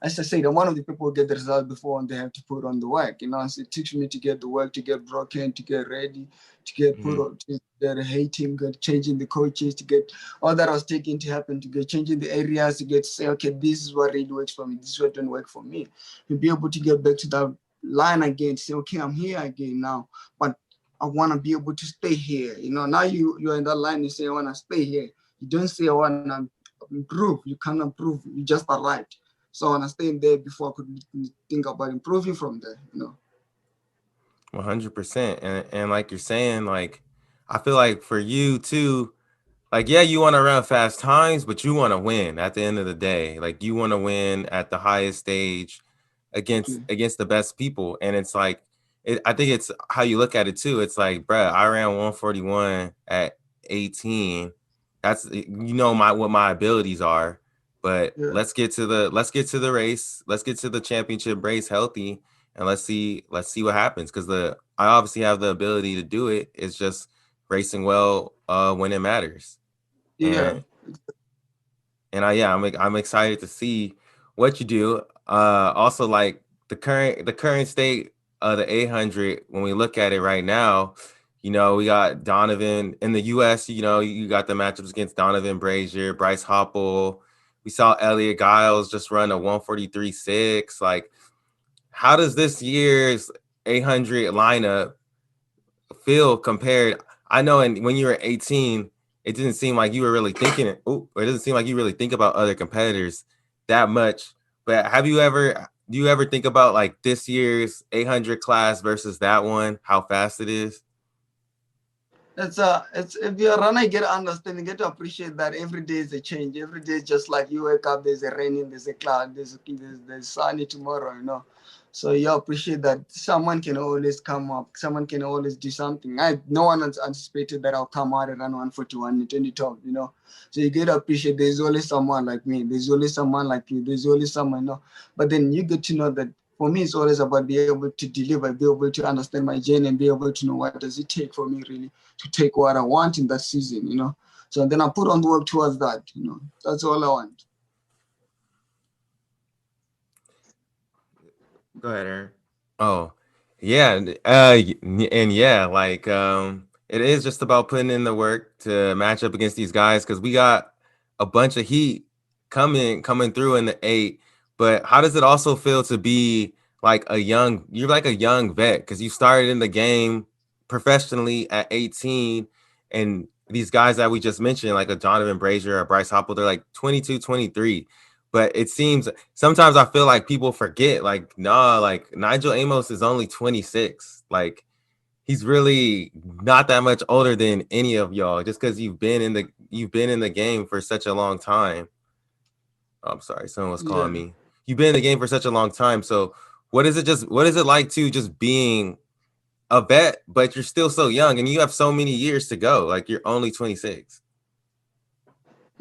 As I say, that one of the people get the result before and they have to put on the work. You know, so it takes me to get the work, to get broken, to get ready, to get put on, to get hating, get changing the coaches, to get all that I was taking to happen, to get changing the areas, to get to say, okay, this is what really works for me, this is what don't work for me. To be able to get back to that line again, say, okay, I'm here again now, but I want to be able to stay here. You know, now you're in that line, you say, I want to stay here. You don't say, I want to improve. You can't improve. You just arrived. So I want to stay in there before I could think about improving from there, you know. 100%. And like you're saying, like, I feel like for you too, like, yeah, you want to run fast times, but you want to win at the end of the day. Like, you want to win at the highest stage against the best people. And it's like, I think it's how you look at it too. It's like, bruh, I ran 141 at 18. That's, you know, what my abilities are. But let's get to the race. Let's get to the championship race healthy, and let's see what happens. Because I obviously have the ability to do it. It's just racing well when it matters. Yeah. I'm excited to see what you do. Also, like the current state of the 800, when we look at it right now, you know, we got Donovan in the U.S. You know, you got the matchups against Donovan Brazier, Bryce Hoppel. We saw Elliot Giles just run a 143.6. Like, how does this year's 800 lineup feel compared? I know, and when you were 18, it didn't seem like you were really thinking it. Or it doesn't seem like you really think about other competitors that much. But do you ever think about like this year's 800 class versus that one, how fast it is? It's if you're a runner, you get to understand, you get to appreciate that every day is a change. Every day is just like you wake up, there's a raining, there's a cloud, there's sunny tomorrow, you know. So you appreciate that someone can always come up, someone can always do something. No one has anticipated that I'll come out and run 141 in 2012, you know. So you get to appreciate there's always someone like me, there's always someone like you, there's always someone, no. But then you get to know that for me, it's always about being able to deliver, be able to understand my journey, and be able to know what does it take for me really to take what I want in that season, you know. So then I put on the work towards that, you know. That's all I want. Go ahead, Aaron. Oh, yeah, and yeah, like it is just about putting in the work to match up against these guys because we got a bunch of heat coming through in the 8. But how does it also feel to be like you're like a young vet because you started in the game professionally at 18, and these guys that we just mentioned, like a Jonathan Brazier or Bryce Hopple, they're like 22, 23. But it seems sometimes I feel like people forget, like, nah, like Nijel Amos is only 26. Like, he's really not that much older than any of y'all, just because you've been in the game for such a long time. Oh, I'm sorry, someone was calling Yeah. me. You've been in the game for such a long time. So what is it like to just being a vet, but you're still so young and you have so many years to go? Like you're only 26.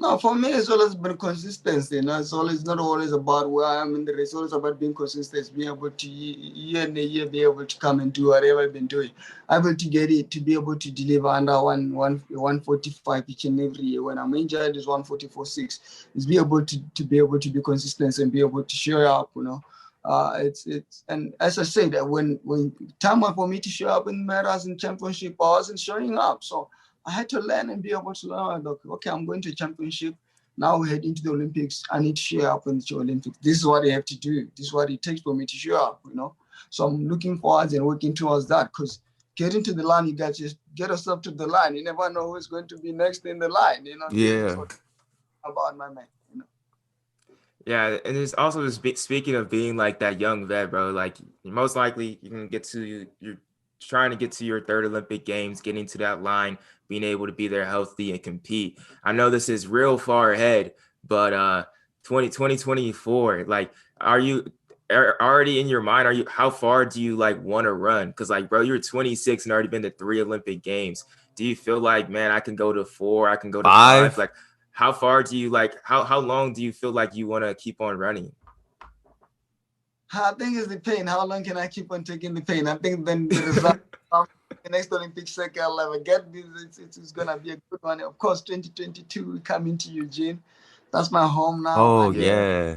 No, for me, it's always been consistency. You know, it's always not always about where I am in the race. It's always about being consistent, being able to year and a year be able to come and do whatever I've been doing. Able to get it to be able to deliver under 145 each and every year. When I'm injured, it's 144.6. Is be able to be able to be consistent and be able to show up. You know, it's and as I said, that when time for me to show up in matters in championship, I wasn't showing up. So I had to learn and be able to learn. Look, okay, I'm going to a championship. Now we head into the Olympics. I need to show up in the Olympics. This is what I have to do. This is what it takes for me to show up, you know. So I'm looking forward and working towards that because getting to the line, you got to just get yourself to the line. You never know who's going to be next in the line, you know. This is Yeah. what about my man, you know. Yeah, and there's also this speaking of being like that young vet, bro. Like most likely you can you're trying to get to your third Olympic Games, getting to that line, being able to be there healthy and compete. I know this is real far ahead, but 2024, like are you already in your mind? Are you how far do you like want to run? Because like, bro, you're 26 and already been to 3 Olympic Games. Do you feel like, man, I can go to 4, I can go to 5? 5. Like how far do you like how long do you feel like you want to keep on running? I think it's the pain. How long can I keep on taking the pain? I think then the result of the next Olympic cycle I'll ever get this. It's gonna be a good one. Of course, 2022 we come into Eugene. That's my home now. Oh Yeah.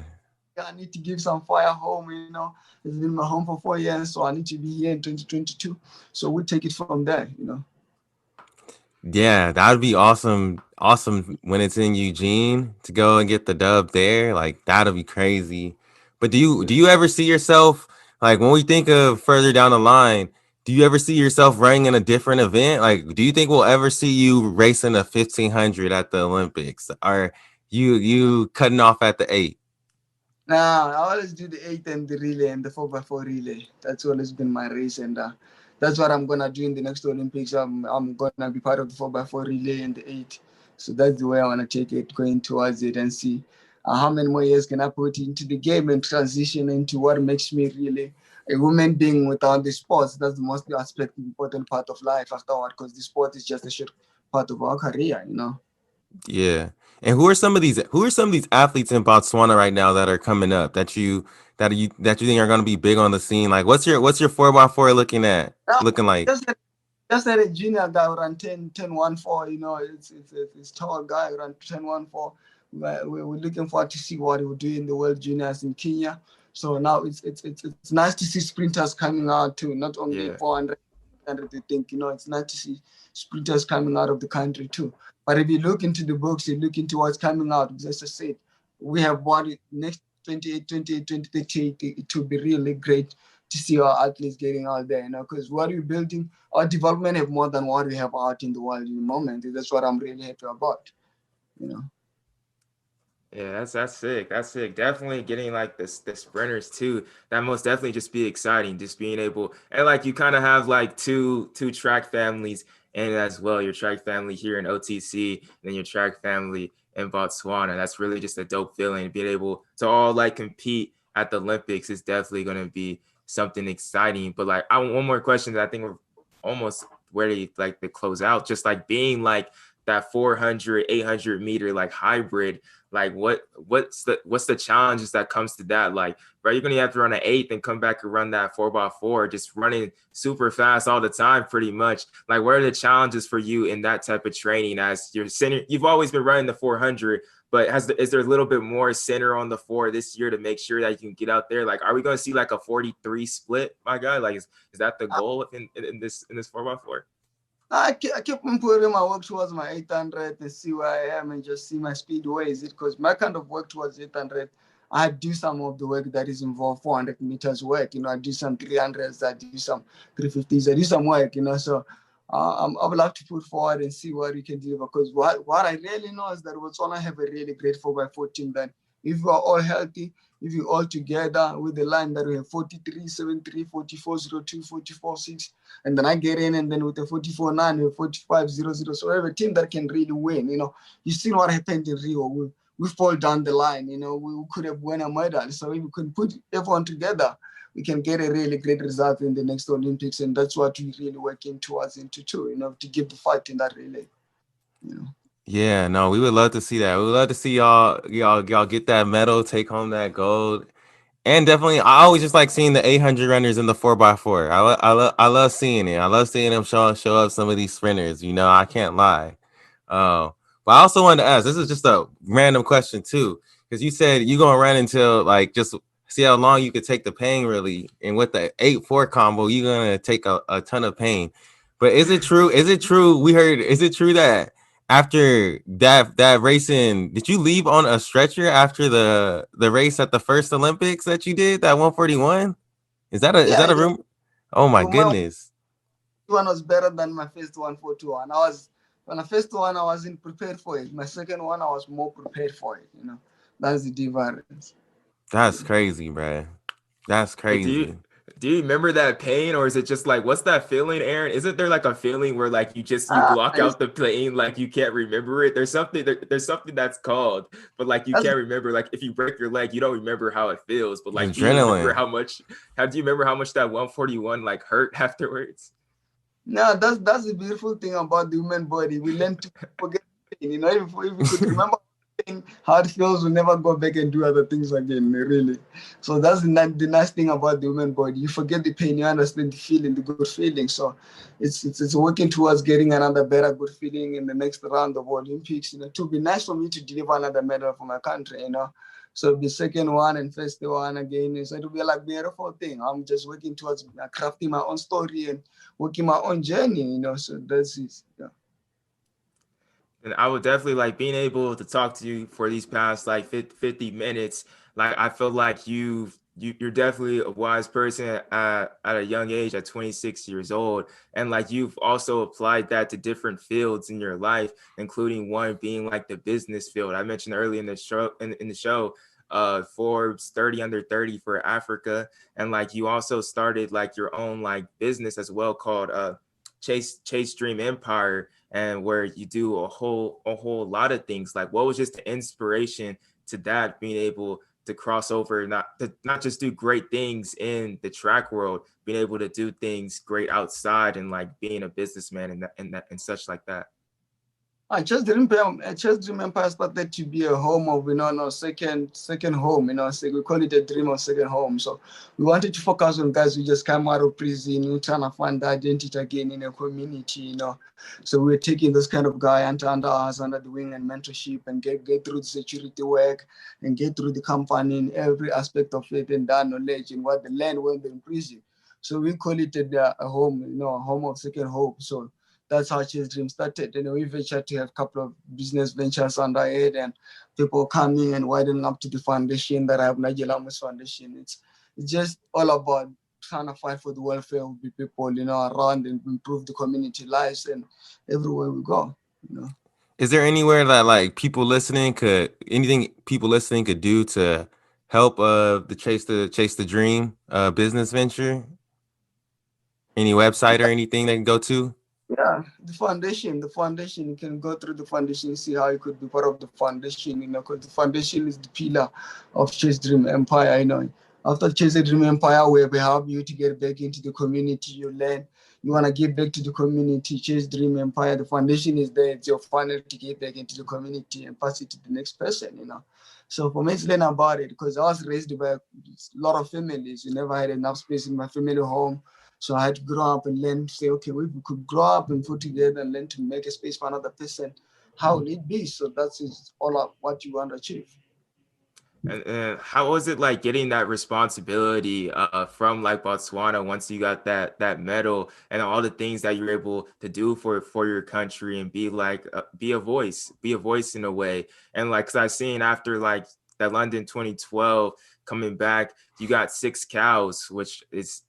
I need to give some fire home, you know. It's been my home for 4 years, so I need to be here in 2022. So we'll take it from there, you know. Yeah, that would be awesome. Awesome when it's in Eugene to go and get the dub there. Like that'll be crazy. But do you ever see yourself like when we think of further down the line, do you ever see yourself running in a different event? Like do you think we'll ever see you racing a 1500 at the Olympics? Or you cutting off at the 8? Now, I always do the 8 and the relay and the 4x4 relay. That's always been my race, and that's what I'm gonna do in the next Olympics. I'm gonna be part of the 4x4 relay and the 8. So that's the way I wanna take it, going towards it and see how many more years can I put into the game and transition into what makes me really a woman being without the sports. That's the most important part of life afterward, because the sport is just a short part of our career, you know. Yeah. And who are some of these athletes in Botswana right now that are coming up that you think are going to be big on the scene? Like what's your 4x4 Now, looking like? just that a junior guy who ran 10-1-4, you know, it's tall guy who ran 10-1-4. We're looking forward to see what he will do in the World Juniors in Kenya. So now it's nice to see sprinters coming out too, not only Yeah. 400, they think, you know, it's nice to see sprinters coming out of the country too. But if you look into the books, you look into what's coming out, as I said, we have what next 2028, it will be really great to see our athletes getting out there, you know, because what we're building, our development have more than what we have out in the world in the moment. That's what I'm really happy about, you know. Yeah, that's sick. That's sick. Definitely getting like the sprinters too. That most definitely just be exciting. Just being able and like you kind of have like two track families and as well your track family here in OTC, and then your track family in Botswana. That's really just a dope feeling. Being able to all like compete at the Olympics is definitely going to be something exciting. But like, one more question that I think we're almost ready like to close out, just like being like that 400, 800 meter like hybrid, like what's the challenges that comes to that? Like, right, you're gonna have to run an 8th and come back and run that 4x4, just running super fast all the time, pretty much. Like, what are the challenges for you in that type of training as your center? You've always been running the 400, but is there a little bit more center on the 4 this year to make sure that you can get out there? Like, are we going to see like a 43 split, my guy? Like, is that the goal in this 4x4? I keep on putting my work towards my 800 and see where I am and just see my speed. Where is it? Because my kind of work towards 800, I do some of the work that is involved 400 meters work. I do some 300s, I do some 350s, I do some work, So I would like to put forward and see what we can deliver. Because what I really know is that Botswana have a really great 4x4 team. That if we are all healthy, if you all together with the line that we have 43, 73, 44, 02, 44, 6, and then I get in, and then with the 44, 9, we have 45, 00. So we have a team that can really win. You see what happened in Rio. We fall down the line. We could have won a medal. So if we can put everyone together, we can get a really great result in the next Olympics, and that's what we're really working towards into too. To give the fight in that relay. Yeah, no, we would love to see that. We would love to see y'all get that medal, take home that gold. And definitely, I always just like seeing the 800 runners in the 4x4. I love seeing it. I love seeing them show up some of these sprinters. I can't lie. But I also wanted to ask, this is just a random question too, because you said you're gonna run until like just see how long you could take the pain really, and with the 8-4 combo, you're gonna take a ton of pain. But is it true? Is it true? Is it true that after that racing, did you leave on a stretcher after the race at the first Olympics that you did, that 141? Is that a room? Oh my goodness. My one was better than my first 141. When the first one I wasn't prepared for it. My second one I was more prepared for it. That's the difference. That's crazy, bro. That's crazy. Do you remember that pain, or is it just like, what's that feeling, Aaron? Isn't there like a feeling where like you block out the pain, like you can't remember it? There's something that's called, but like you can't remember. Like if you break your leg, you don't remember how it feels, but like adrenaline. Do you remember how much that 141 like hurt afterwards? No, that's the beautiful thing about the human body. We learn to forget pain. If we could remember how it feels, we'll never go back and do other things again, really. So that's the nice thing about the human body. You forget the pain, you understand the feeling, the good feeling. So it's working towards getting another better good feeling in the next round of Olympics. It would be nice for me to deliver another medal for my country, So the second one and first one again, so it will be like a beautiful thing. I'm just working towards crafting my own story and working my own journey, So that's it. Yeah. And I would definitely like being able to talk to you for these past like 50 minutes. Like, I feel like you're definitely a wise person at a young age, at 26 years old. And like, you've also applied that to different fields in your life, including one being like the business field. I mentioned early in the show, Forbes 30 under 30 for Africa. And like, you also started like your own like business as well called Chase Dream Empire, and where you do a whole lot of things. Like, what was just the inspiration to that, being able to cross over, not just do great things in the track world, being able to do things great outside, and like being a businessman and such like that? Chess Dream Empire started to be a home of, second home, so we call it a dream of second home. So we wanted to focus on guys who just come out of prison, trying to find identity again in a community, So we're taking this kind of guy under us, under the wing and mentorship, and get through the security work and get through the company in every aspect of it, and that knowledge and what they learn when they're in prison. So we call it a home, a home of second hope. So that's how Chase Dream started. And we ventured to have a couple of business ventures under it, and people coming and widening up to the foundation that I have, Nijel Amos Foundation. It's just all about trying to fight for the welfare of the people, around, and improve the community lives and everywhere we go, Is there anywhere that like people listening could do to help the Chase the Dream business venture? Any website or anything they can go to? Yeah, the foundation, you can go through the foundation, see how you could be part of the foundation, because the foundation is the pillar of Chase Dream Empire, After chasing Dream Empire, where we help you to get back into the community, you learn. You want to give back to the community, chase Dream Empire. The foundation is there. It's your funnel to get back into the community and pass it to the next person, So for me, it's learn about it because I was raised by a lot of families. You never had enough space in my family home. So I had to grow up and learn to say, okay, we could grow up and put together and learn to make a space for another person. How will it be? So that's all of what you want to achieve. And how was it like getting that responsibility from like Botswana once you got that medal and all the things that you're able to do for your country and be like be a voice in a way. And like, cause I seen after like that London 2012 coming back, you got 6 cows, which is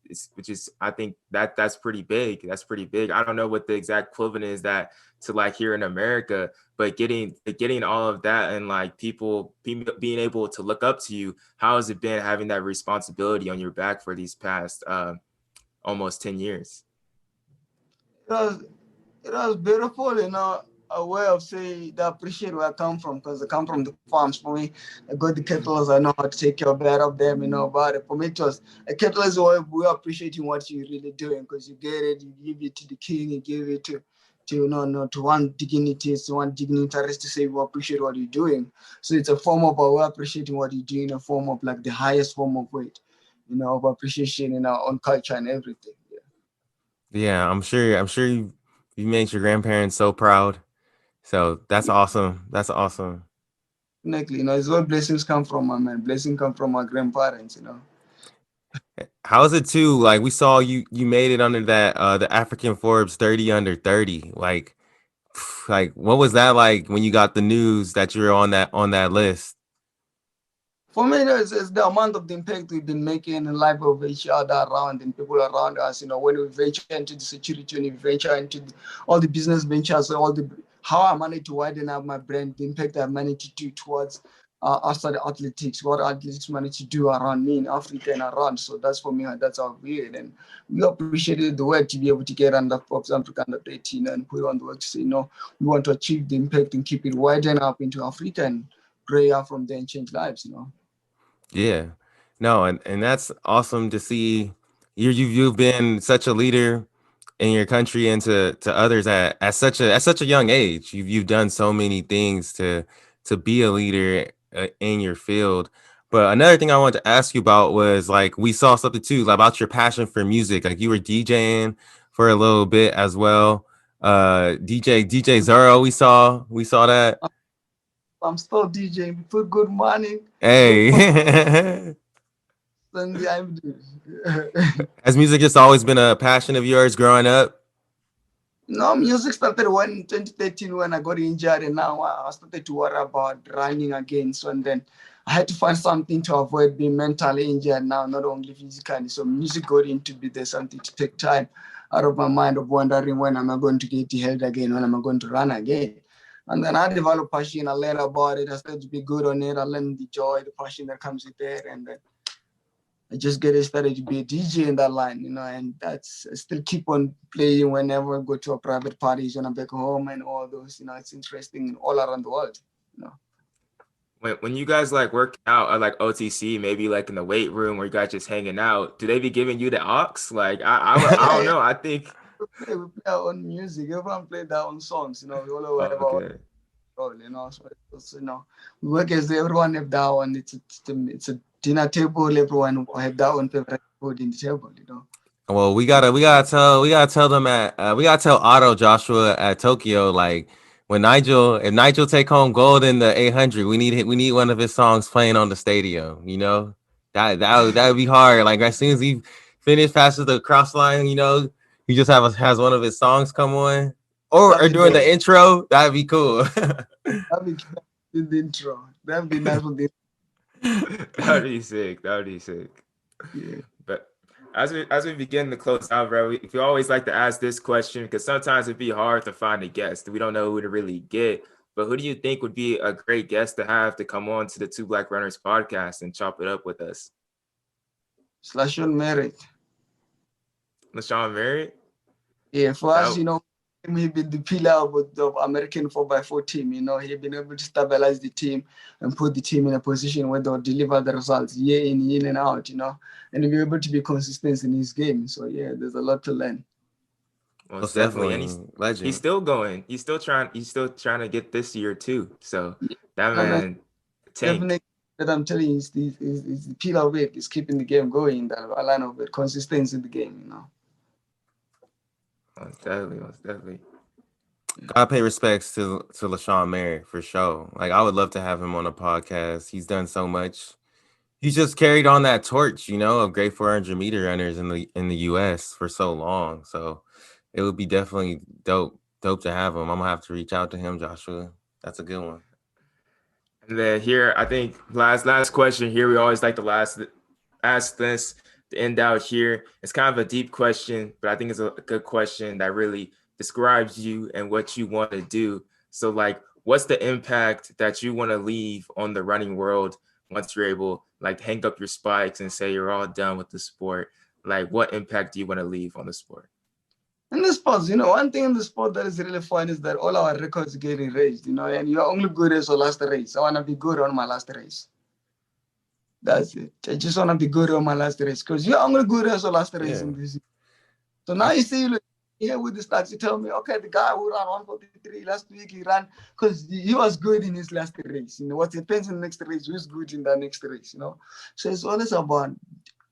I think that's pretty big. That's pretty big. I don't know what the exact equivalent is that to like here in America, but getting all of that and like people being able to look up to you, how has it been having that responsibility on your back for these past almost 10 years? It was beautiful, a way of saying they appreciate where I come from because I come from the farms. For me, I got the kettles, I know how to take care better of them, but for me, it was a kettle is where we appreciating what you're really doing because you get it, you give it to the king, you give it to to one dignity, to one dignitaries to say we appreciate what you're doing. So it's a form of we're appreciating what you're doing, a form of like the highest form of weight, of appreciation in our own culture and everything. Yeah, I'm sure you made your grandparents so proud. So that's awesome. That's awesome. Definitely, it's where blessings come from, my man. Blessings come from my grandparents. How is it too? Like we saw you made it under that the African Forbes 30 under 30. Like what was that like when you got the news that you were on that list? For me, it's the amount of the impact we've been making in the life of each other around and people around us. When we venture into the security, when we venture into all the business ventures, how I managed to widen up my brand, the impact I managed to do towards outside athletics, what athletes managed to do around me in Africa and around. So that's for me, that's our weird. And we appreciated the work to be able to get under Forbes Africa under 18 and put on the work to say, we want to achieve the impact and keep it widen up into Africa and grow up from there and change lives. Yeah. No, and that's awesome to see. You've been such a leader in your country and to others at such a young age. You've done so many things to be a leader in your field. But another thing I wanted to ask you about was like we saw something too like, about your passion for music. Like you were DJing for a little bit as well. DJ Zero, we saw that. I'm still DJing. Put good money, good fun, Hey. and I'm doing. Has music just always been a passion of yours growing up? No, music started when in 2013 when I got injured, and now I started to worry about running again. So and then I had to find something to avoid being mentally injured now, not only physically. So music got into be there something to take time out of my mind of wondering when am I going to get healed again, when am I going to run again. And then I developed passion. I learned about it. I started to be good on it. I learned the joy, the passion that comes with it, and then I just get started to be a DJ in that line, and that's I still keep on playing whenever I go to a private parties when I'm back home and all those, it's interesting all around the world. When you guys like work out at like OTC, maybe like in the weight room where you guys just hanging out, do they be giving you the aux? Like I don't know. I think we play our own music. Everyone play their own songs, we all have our okay. role. So it's, we work as everyone have their own. It's a dinner table. Everyone have their own favorite food in the table. Well, we gotta tell them at we gotta tell Otto Joshua at Tokyo like when Nigel if Nigel take home gold in the 800, we need one of his songs playing on the stadium. That would be hard. Like as soon as he finish passes the cross line, he just has one of his songs come on or That'd be during nice. the intro. That'd be cool. That'd be in the intro. That'd be nice for the That'd be sick. That'd be sick. yeah. But as we begin to close out, bro, we always like to ask this question because sometimes it'd be hard to find a guest. We don't know who to really get. But who do you think would be a great guest to have to come on to the Two Black Runners podcast and chop it up with us? /on merit. LaShawn Merritt? Yeah, for us, That He been the pillar of American 4x4 team. He been able to stabilize the team and put the team in a position where they'll deliver the results year in and out. And be able to be consistent in his game. So yeah, there's a lot to learn. Most definitely, and legend. He's still going. He's still trying to get this year too. So that man, tank. Definitely, that I'm telling you, is the pillar of it. Is keeping the game going. That line of it, consistency in the game. Most definitely. Gotta pay respects to LaShawn Merritt for sure. Like, I would love to have him on a podcast. He's done so much. He's just carried on that torch, of great 400-meter runners in the U.S. for so long. So it would be definitely dope to have him. I'm gonna have to reach out to him, Joshua. That's a good one. And then here, I think last question here. We always like to ask this to end out here. It's kind of a deep question, but I think it's a good question that really describes you and what you want to do. So, like, what's the impact that you want to leave on the running world once you're able, like, hang up your spikes and say you're all done with the sport? Like, what impact do you want to leave on the sport? In the sports, one thing in the sport that is really fun is that all our records get erased, and you're only good as your last race. I want to be good on my last race. That's it. I just want to be good on my last race because you're only good as your last race in this. So now you see, here with the stats, you tell me, okay, the guy who ran 143 last week, he ran because he was good in his last race. What happens in the next race, who's good in the next race, So it's always about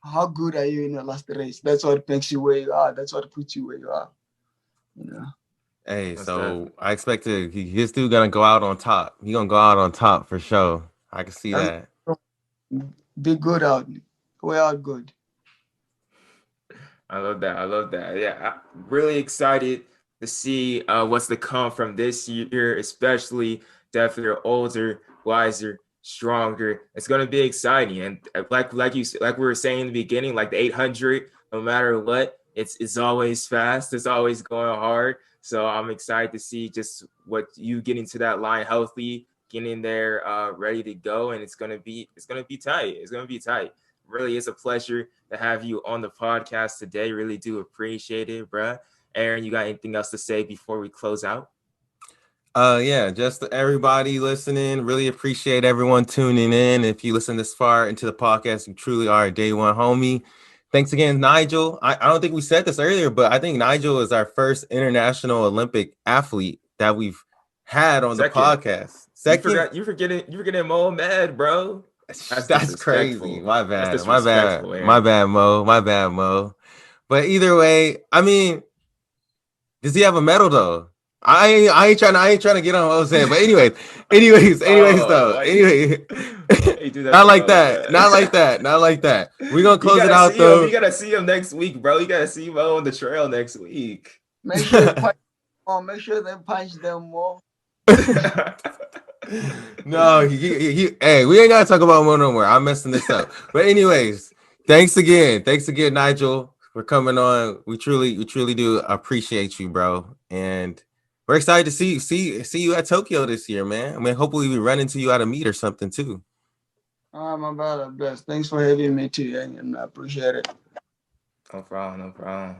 how good are you in your last race. That's what makes you where you are. That's what puts you where you are. Hey, so I expect he's still gonna go out on top. He's gonna go out on top for sure. I can see that. Be good out. Way out good. I love that. Yeah, I'm really excited to see what's to come from this year, especially definitely you're older, wiser, stronger. It's gonna be exciting, and like we were saying in the beginning, like the 800, no matter what, it's always fast. It's always going hard. So I'm excited to see just what you getting to that line healthy, getting there ready to go, and it's gonna be tight. It's gonna be tight. Really, it's a pleasure to have you on the podcast today. Really do appreciate it, bruh. Aaron, you got anything else to say before we close out? Yeah, just everybody listening. Really appreciate everyone tuning in. If you listen this far into the podcast, you truly are a day one homie. Thanks again, Nijel. I don't think we said this earlier, but I think Nijel is our first international Olympic athlete that we've had on the podcast. Second, you forgetting Mohamed, bro. That's crazy. My bad, Mo. But either way, I mean, does he have a medal though? I ain't trying to get on what I'm saying. But anyways, not like that. We're gonna close it out though. You gotta see him next week, bro. You gotta see Mo on the trail next week. Make sure they punch them more. No, hey, we ain't gotta talk about Mo no more. I'm messing this up. But anyways, thanks again, Nijel, for coming on. We truly do appreciate you, bro. And we're excited to see you at Tokyo this year, man. I mean, hopefully we run into you at a meet or something too. My brother, bless. Thanks for having me too, and I appreciate it. No problem.